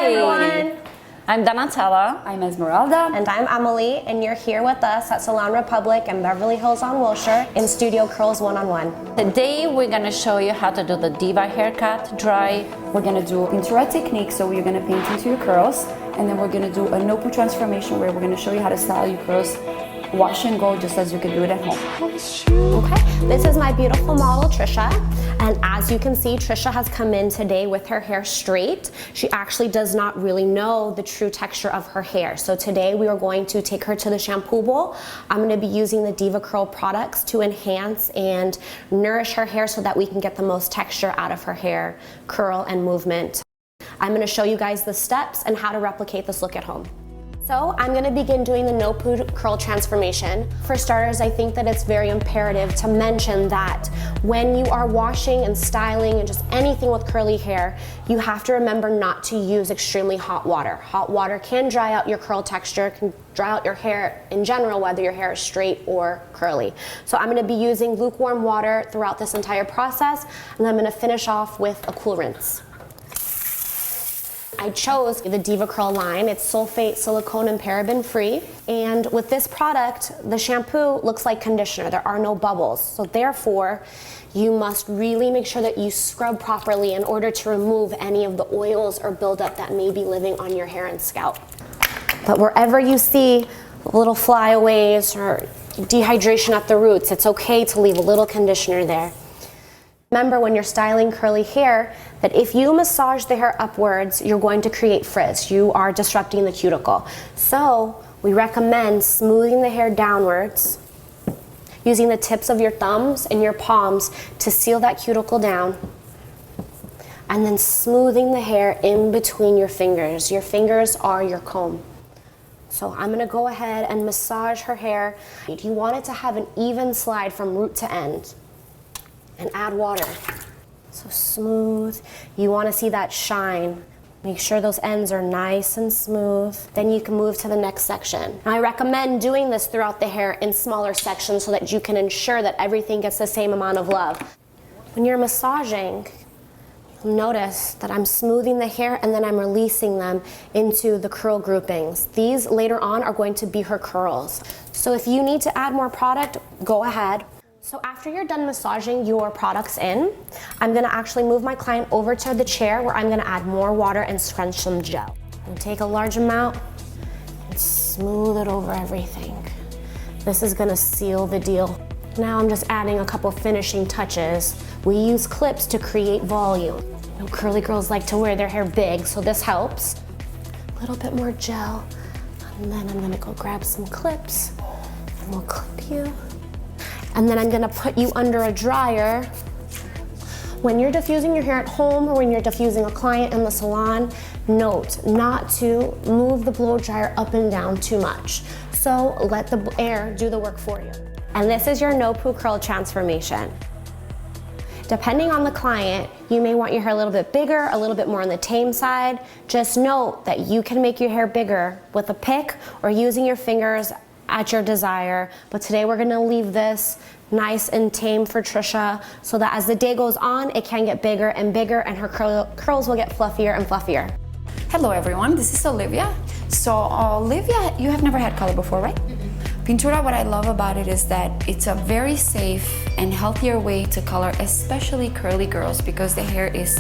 everyone. I'm Donatella. I'm Esmeralda. And I'm Emily, and you're here with us at Salon Republic in Beverly Hills on Wilshire in Studio Curls 1-on-1. Today we're gonna show you how to do the Diva haircut dry. We're gonna do a pintura technique, so you're gonna paint into your curls, and then we're gonna do a no-poo transformation where we're gonna show you how to style your curls, wash and go, just as you can do it at home. Okay, this is my beautiful model, Trisha. And as you can see, Trisha has come in today with her hair straight. She actually does not really know the true texture of her hair. So today we are going to take her to the shampoo bowl. I'm going to be using the Diva Curl products to enhance and nourish her hair so that we can get the most texture out of her hair, curl and movement. I'm going to show you guys the steps and how to replicate this look at home. So I'm going to begin doing the no-poo curl transformation. For starters, I think that it's very imperative to mention that when you are washing and styling and just anything with curly hair, you have to remember not to use extremely hot water. Hot water can dry out your curl texture, can dry out your hair in general, whether your hair is straight or curly. So I'm going to be using lukewarm water throughout this entire process, and I'm going to finish off with a cool rinse. I chose the Diva Curl line. It's sulfate, silicone, and paraben free. And with this product, the shampoo looks like conditioner. There are no bubbles. So therefore, you must really make sure that you scrub properly in order to remove any of the oils or buildup that may be living on your hair and scalp. But wherever you see little flyaways or dehydration at the roots, it's okay to leave a little conditioner there. Remember when you're styling curly hair that if you massage the hair upwards, you're going to create frizz. You are disrupting the cuticle. So we recommend smoothing the hair downwards, using the tips of your thumbs and your palms to seal that cuticle down, and then smoothing the hair in between your fingers. Your fingers are your comb. So I'm gonna go ahead and massage her hair. You want it to have an even slide from root to end. And add water. So smooth. You want to see that shine. Make sure those ends are nice and smooth. Then you can move to the next section. Now, I recommend doing this throughout the hair in smaller sections so that you can ensure that everything gets the same amount of love. When you're massaging, you'll notice that I'm smoothing the hair and then I'm releasing them into the curl groupings. These later on are going to be her curls. So if you need to add more product, go ahead. So after you're done massaging your products in, I'm gonna actually move my client over to the chair where I'm gonna add more water and scrunch some gel. And take a large amount and smooth it over everything. This is gonna seal the deal. Now I'm just adding a couple finishing touches. We use clips to create volume. You know, curly girls like to wear their hair big, so this helps. A little bit more gel, and then I'm gonna go grab some clips, and we'll clip you. And then I'm gonna put you under a dryer. When you're diffusing your hair at home or when you're diffusing a client in the salon, note not to move the blow dryer up and down too much. So let the air do the work for you. And this is your no-poo curl transformation. Depending on the client, you may want your hair a little bit bigger, a little bit more on the tame side. Just note that you can make your hair bigger with a pick or using your fingers at your desire, but today we're gonna leave this nice and tame for Trisha so that as the day goes on, it can get bigger and bigger and her curls will get fluffier and fluffier. Hello everyone, this is Olivia. So Olivia, you have never had color before, right? Pintura, what I love about it is that it's a very safe and healthier way to color, especially curly girls, because the hair is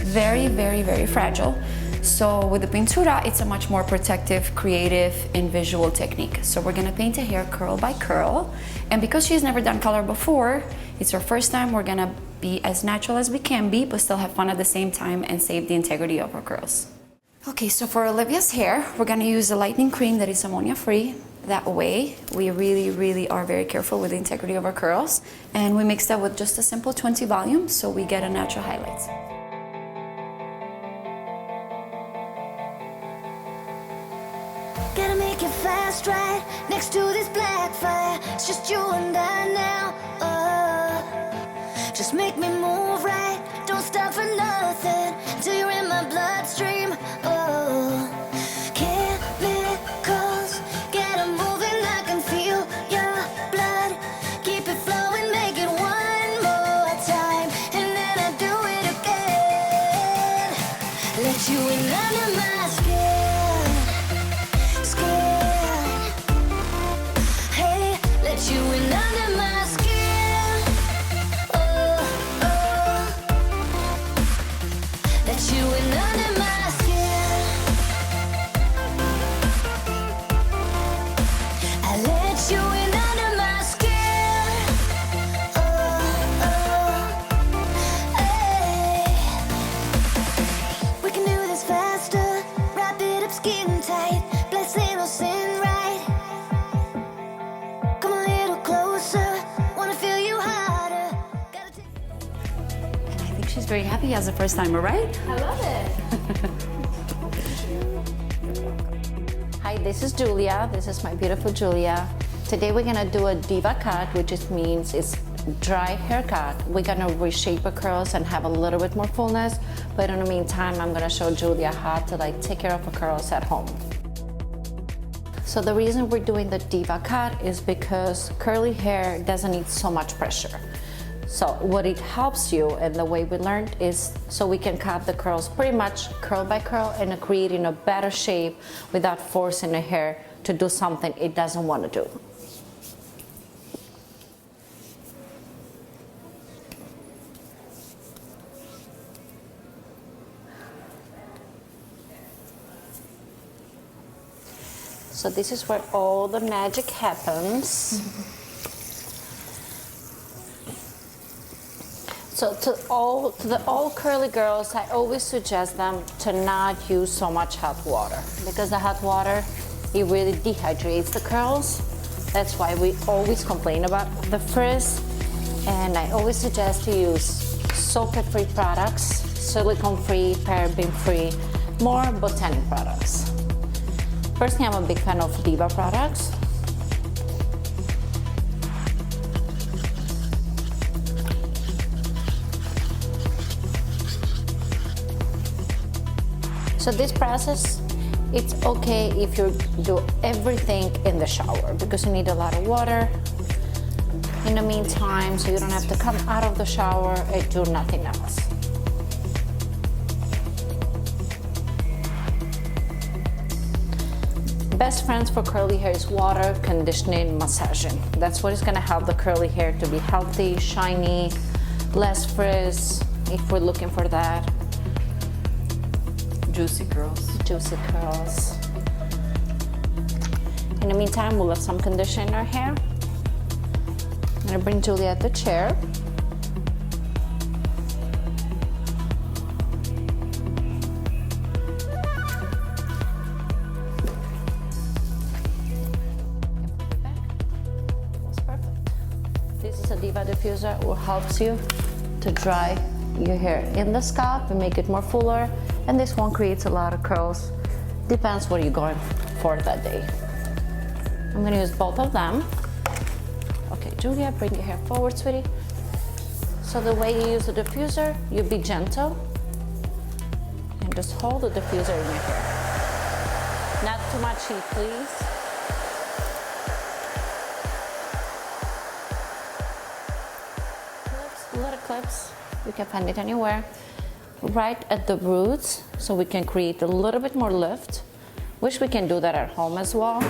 very, very, very fragile. So with the pintura, it's a much more protective, creative, and visual technique. So we're gonna paint a hair curl by curl. And because she's never done color before, it's her first time, we're gonna be as natural as we can be, but still have fun at the same time and save the integrity of her curls. Okay, so for Olivia's hair, we're gonna use a lightening cream that is ammonia-free. That way, we really, really are very careful with the integrity of our curls. And we mix that with just a simple 20 volume, so we get a natural highlights. Gotta make it fast, right? Next to this black fire, it's just you and I now. Just make me move right. Don't stop for nothing till you're in my bloodstream. Chemicals, get 'em moving. I can feel your blood. Keep it flowing, make it one more time, and then I do it again. Let you in under my skin, skin. Hey, let you in under my skin. Oh, oh. Let you in under my skin. I let you in under my skin. Oh, oh. Hey. We can do this faster. Wrap it up skin tight. Blessing or sin right. Come a little closer. Wanna feel you harder. Gotta take. And I think she's very happy as a first timer, right? I love it. Hi, this is Julia. This is my beautiful Julia. Today we're gonna do a Diva cut, which just means it's dry haircut. We're gonna reshape her curls and have a little bit more fullness, but in the meantime, I'm gonna show Julia how to take care of her curls at home. So the reason we're doing the Diva cut is because curly hair doesn't need so much pressure. So what it helps you, and the way we learned, is so we can cut the curls pretty much curl by curl and creating a better shape without forcing the hair to do something it doesn't want to do. So this is where all the magic happens. So to all curly girls, I always suggest them to not use so much hot water, because the hot water, it really dehydrates the curls. That's why we always complain about the frizz. And I always suggest to use sulfate-free products, silicone-free, paraben-free, more botanic products. Personally, I'm a big fan of Diva products. So this process, it's okay if you do everything in the shower, because you need a lot of water in the meantime, so you don't have to come out of the shower and do nothing else. Best friends for curly hair is water, conditioning, massaging. That's what is gonna help the curly hair to be healthy, shiny, less frizz, if we're looking for that. Juicy curls. Juicy curls. In the meantime, we'll have some conditioner in our hair. I'm gonna bring Julia at the chair. That's perfect. This is a Diva diffuser, which helps you to dry your hair in the scalp and make it more fuller. And this one creates a lot of curls. Depends what you're going for that day. I'm gonna use both of them. Okay, Julia, bring your hair forward, sweetie. So the way you use the diffuser, you be gentle and just hold the diffuser in your hair. Not too much heat, please. Clips, little clips. You can find it anywhere. Right at the roots, so we can create a little bit more lift. Wish we can do that at home as well.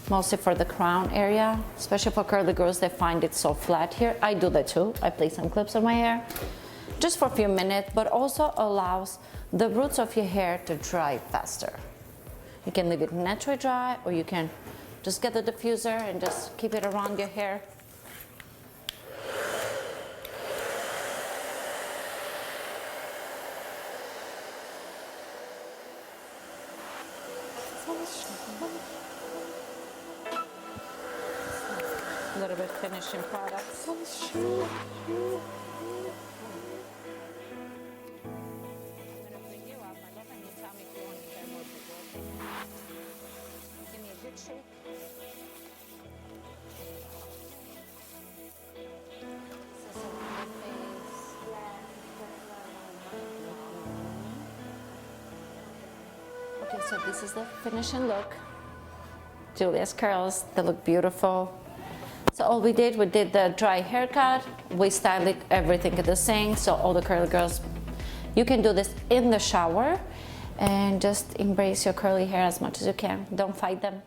Mostly for the crown area, especially for curly girls, they find it so flat here. I do that too. I place some clips on my hair just for a few minutes, but also allows the roots of your hair to dry faster. You can leave it naturally dry, or you can just get the diffuser and just keep it around your hair. A little bit finishing products. I'm gonna bring you up, my love, and you tell me if you want to get more people. Give me a good shake. This is around the face. Okay, so this is the finishing look. Julia's curls, they look beautiful. So all we did the dry haircut, we styled it everything at the same, so all the curly girls You can do this in the shower and just embrace your curly hair as much as you can. Don't fight them.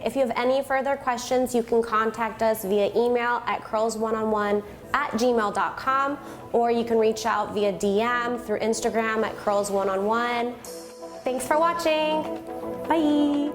If you have any further questions, you can contact us via email at curlsoneonone@gmail.com, or you can reach out via DM through Instagram at curlsoneonone. Thanks for watching. Bye.